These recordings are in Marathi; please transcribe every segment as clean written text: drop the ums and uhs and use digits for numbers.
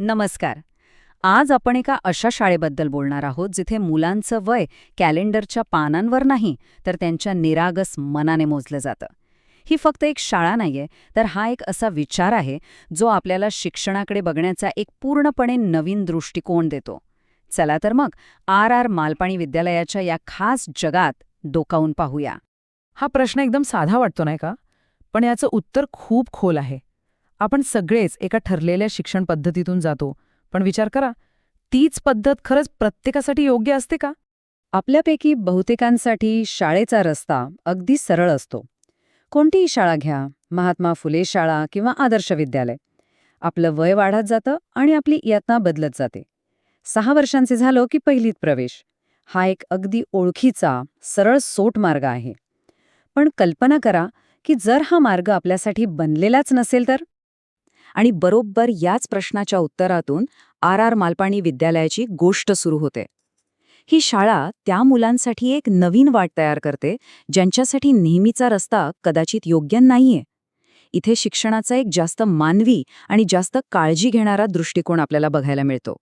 नमस्कार. आज आपण एका अशा शाळेबद्दल बोलणार आहोत जिथे मुलांचं वय कॅलेंडरच्या पानांवर नाही तर त्यांच्या निरागस मनाने मोजलं जातं. ही फक्त एक शाळा नाहीये, तर हा एक असा विचार आहे जो आपल्याला शिक्षणाकडे बघण्याचा एक पूर्णपणे नवीन दृष्टिकोन देतो. चला तर मग आर मालपाणी विद्यालयाच्या या खास जगात डोकावून पाहूया. हा प्रश्न एकदम साधा वाटतो नाही का? पण याचं उत्तर खूप खोल आहे. आपण सगळेच एका ठरलेल्या शिक्षण पद्धतीतून जातो, पण विचार करा, तीच पद्धत खरंच प्रत्येकासाठी योग्य असते का? आपल्यापैकी बहुतेकांसाठी शाळेचा रस्ता अगदी सरळ असतो. कोणतीही शाळा घ्या, महात्मा फुले शाळा किंवा आदर्श विद्यालय. आपलं वय वाढत जातं आणि आपली इयत्ता बदलत जाते. 6 वर्षांचे झालो की पहिलीत प्रवेश. हा एक अगदी ओळखीचा, सरळ सोट मार्ग आहे. पण कल्पना करा की जर हा मार्ग आपल्यासाठी बनलेलाच नसेल तर? आणि बरोबर याच प्रश्नाच्या उत्तरातून आर मालपाणी विद्यालयाची गोष्ट सुरू होते. ही शाळा त्या मुलांसाठी एक नवीन वाट तयार करते ज्यांच्यासाठी नेहमीचा रस्ता कदाचित योग्य नाहीये. इथे शिक्षणाचा एक जास्त मानवी आणि जास्त काळजी घेणारा दृष्टिकोन आपल्याला बघायला मिळतो.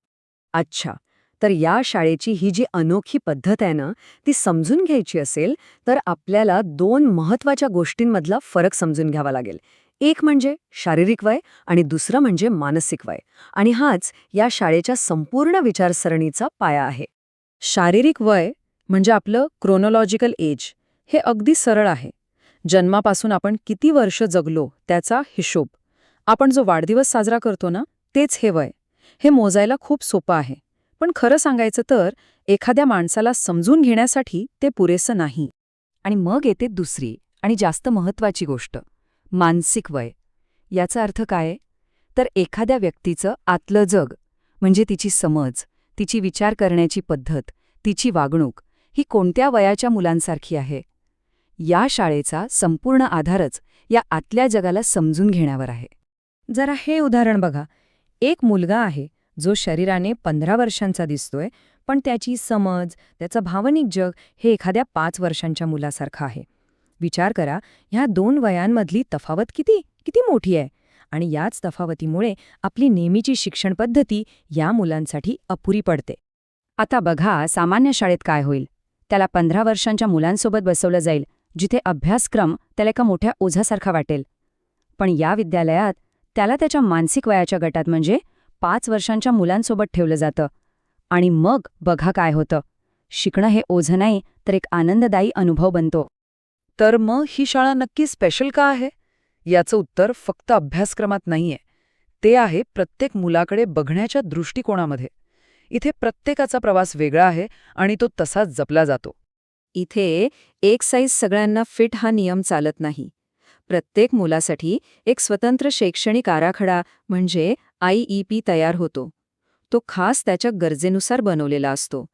अच्छा, तर या शाळेची ही जी अनोखी पद्धत आहे ना, ती समजून घ्यायची असेल तर आपल्याला 2 महत्त्वाच्या गोष्टींमधला फरक समजून घ्यावा लागेल. एक म्हणजे शारीरिक वय आणि दुसरं म्हणजे मानसिक वय. आणि हाच या शाळेच्या संपूर्ण विचारसरणीचा पाया आहे. शारीरिक वय म्हणजे आपलं क्रोनॉलॉजिकल एज. हे अगदी सरळ आहे. जन्मापासून आपण किती वर्ष जगलो त्याचा हिशोब. आपण जो वाढदिवस साजरा करतो ना, तेच हे वय. हे मोजायला खूप सोपं आहे. पण खरं सांगायचं तर एखाद्या माणसाला समजून घेण्यासाठी ते पुरेसं नाही. आणि मग येते दुसरी आणि जास्त महत्त्वाची गोष्ट, मानसिक वय. याचा अर्थ काय? तर एखाद्या व्यक्तीचं आतलं जग, म्हणजे तिची समज, तिची विचार करण्याची पद्धत, तिची वागणूक, ही कोणत्या वयाच्या मुलांसारखी आहे? या शाळेचा संपूर्ण आधारच या आतल्या जगाला समजून घेण्यावर आहे. जरा हे उदाहरण बघा. एक मुलगा आहे जो शरीराने 15 वर्षांचा दिसतोय, पण त्याची समज, त्याचं भावनिक जग हे एखाद्या 5 वर्षांच्या मुलासारखं आहे. विचार करा, ह्या 2 वयांमधली तफावत किती किती मोठी आहे. आणि याच तफावतीमुळे आपली नेहमीची शिक्षण पद्धती या मुलांसाठी अपुरी पडते. आता बघा, सामान्य शाळेत काय होईल? त्याला 15 वर्षांच्या मुलांसोबत बसवलं जाईल, जिथे अभ्यासक्रम त्याला एका मोठ्या ओझासारखा वाटेल. पण या विद्यालयात त्याला त्याच्या मानसिक वयाच्या गटात म्हणजे 5 वर्षांच्या मुलांसोबत ठेवलं जातं. आणि मग बघा काय होतं. शिकणं हे ओझं नाही, तर एक आनंददायी अनुभव बनतो. तर मग ही शाळा नक्की स्पेशल का आहे? याचं उत्तर फक्त अभ्यासक्रमात नाहीये. ते आहे प्रत्येक मुलाकडे बघण्याच्या दृष्टिकोनामध्ये. इथे प्रत्येकाचा प्रवास वेगळा आहे आणि तो तसाच जपला जातो. इथे एक साईज सगळ्यांना फिट हा नियम चालत नाही. प्रत्येक मुलासाठी एक स्वतंत्र शैक्षणिक आराखडा म्हणजे IEP तयार होतो. तो खास त्याच्या गरजेनुसार बनवलेला असतो.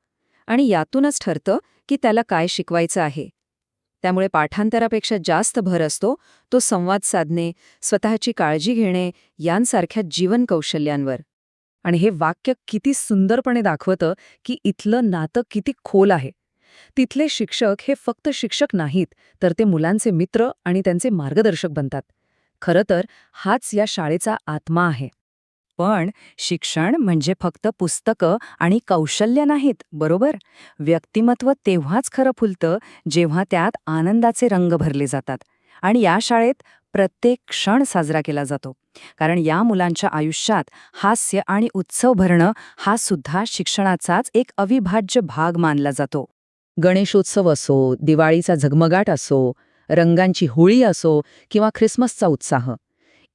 आणि यातूनच ठरतं की त्याला काय शिकवायचं आहे. त्यामुळे पाठांतरापेक्षा जास्त भर असतो तो संवाद साधणे, स्वतःची काळजी घेणे यांसारख्या जीवन कौशल्यांवर. आणि हे वाक्य किती सुंदरपणे दाखवतं की इथलं नातं किती खोल आहे. तिथले शिक्षक हे फक्त शिक्षक नाहीत, तर ते मुलांचे मित्र आणि त्यांचे मार्गदर्शक बनतात. खरं तर हाच या शाळेचा आत्मा आहे. पण शिक्षण म्हणजे फक्त पुस्तकं आणि कौशल्य नाहीत, बरोबर? व्यक्तिमत्व तेव्हाच खरं फुलतं जेव्हा त्यात आनंदाचे रंग भरले जातात. आणि या शाळेत प्रत्येक क्षण साजरा केला जातो. कारण या मुलांच्या आयुष्यात हास्य आणि उत्सव भरणं हा सुद्धा शिक्षणाचाच एक अविभाज्य भाग मानला जातो. गणेशोत्सव असो, दिवाळीचा झगमगाट असो, रंगांची होळी असो किंवा ख्रिसमसचा उत्साह,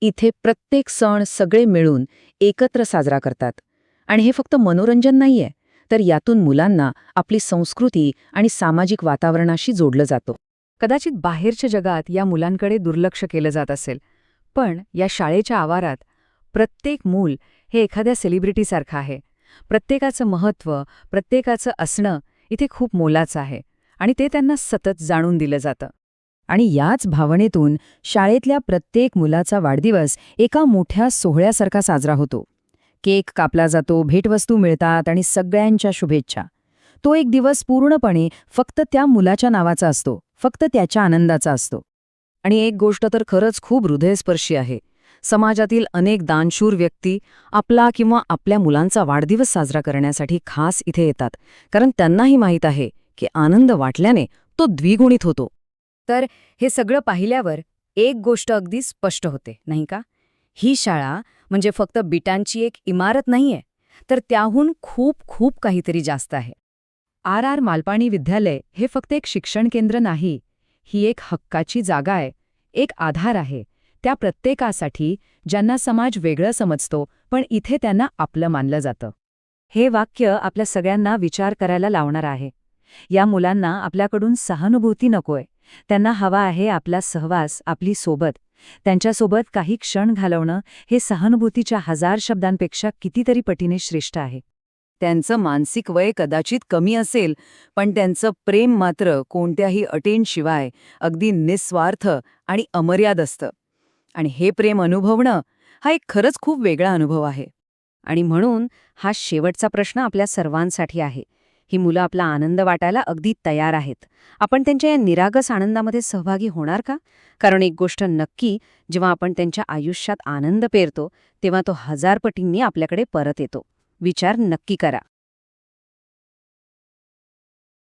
इथे प्रत्येक सण सगळे मिळून एकत्र साजरा करतात. आणि हे फक्त मनोरंजन नाहीये, तर यातून मुलांना आपली संस्कृती आणि सामाजिक वातावरणाशी जोडलं जातं. कदाचित बाहेरच्या जगात या मुलांकडे दुर्लक्ष केलं जात असेल, पण या शाळेच्या आवारात प्रत्येक मूल हे एखाद्या सेलिब्रिटीसारखं आहे. प्रत्येकाचं महत्त्व, प्रत्येकाचं असणं इथे खूप मोलाचं आहे आणि ते त्यांना सतत जाणून दिलं जातं. आणि याच भावनेतून शाळेतल्या प्रत्येक मुलाचा वाढदिवस एका मोठ्या सोहळ्यासारखा साजरा होतो. केक कापला जातो, भेटवस्तू मिळतात आणि सगळ्यांच्या शुभेच्छा. तो एक दिवस पूर्णपणे फक्त त्या मुलाच्या नावाचा असतो, फक्त त्याच्या आनंदाचा असतो. आणि एक गोष्ट तर खरंच खूप हृदयस्पर्शी आहे. समाजातील अनेक दानशूर व्यक्ती आपला किंवा आपल्या मुलांचा वाढदिवस साजरा करण्यासाठी खास इथे येतात, कारण त्यांनाही माहीत आहे की आनंद वाटल्याने तो द्विगुणित होतो. तर हे सगळं पाहिल्यावर एक गोष्ट अगदी स्पष्ट होते, नाही का? ही शाळा म्हणजे फक्त बिटांची एक इमारत नाहीये, तर त्याहून खूप खूप काहीतरी जास्त आहे. आर मालपाणी विद्यालय हे फक्त एक शिक्षण केंद्र नाही, ही एक हक्काची जागा आहे, एक आधार आहे त्या प्रत्येकासाठी ज्यांना समाज वेगळं समजतो पण इथे त्यांना आपलं मानलं जातं. हे वाक्य आपल्या सगळ्यांना विचार करायला लावणार आहे. या मुलांना आपल्याकडून सहानुभूती नकोय, त्यांना हवा आहे आपला सहवास, आपली सोबत. त्यांच्यासोबत काही क्षण घालवणं हे सहानुभूतीच्या 1000 शब्दांपेक्षा कितीतरी पटीने श्रेष्ठ आहे. त्यांचं मानसिक वय कदाचित कमी असेल, पण त्यांचं प्रेम मात्र कोणत्याही अटींशिवाय अगदी निस्वार्थ आणि अमर्याद असतं. आणि हे प्रेम अनुभवणं हा एक खरंच खूप वेगळा अनुभव आहे. आणि म्हणून हा शेवटचा प्रश्न आपल्या सर्वांसाठी आहे. ही मुलं आपला आनंद वाटायला अगदी तयार आहेत. आपण त्यांच्या या निरागस आनंदामध्ये सहभागी होणार का? कारण एक गोष्ट नक्की, जेव्हा आपण त्यांच्या आयुष्यात आनंद पेरतो तेव्हा तो 1000 पटींनी आपल्याकडे परत येतो. विचार नक्की करा.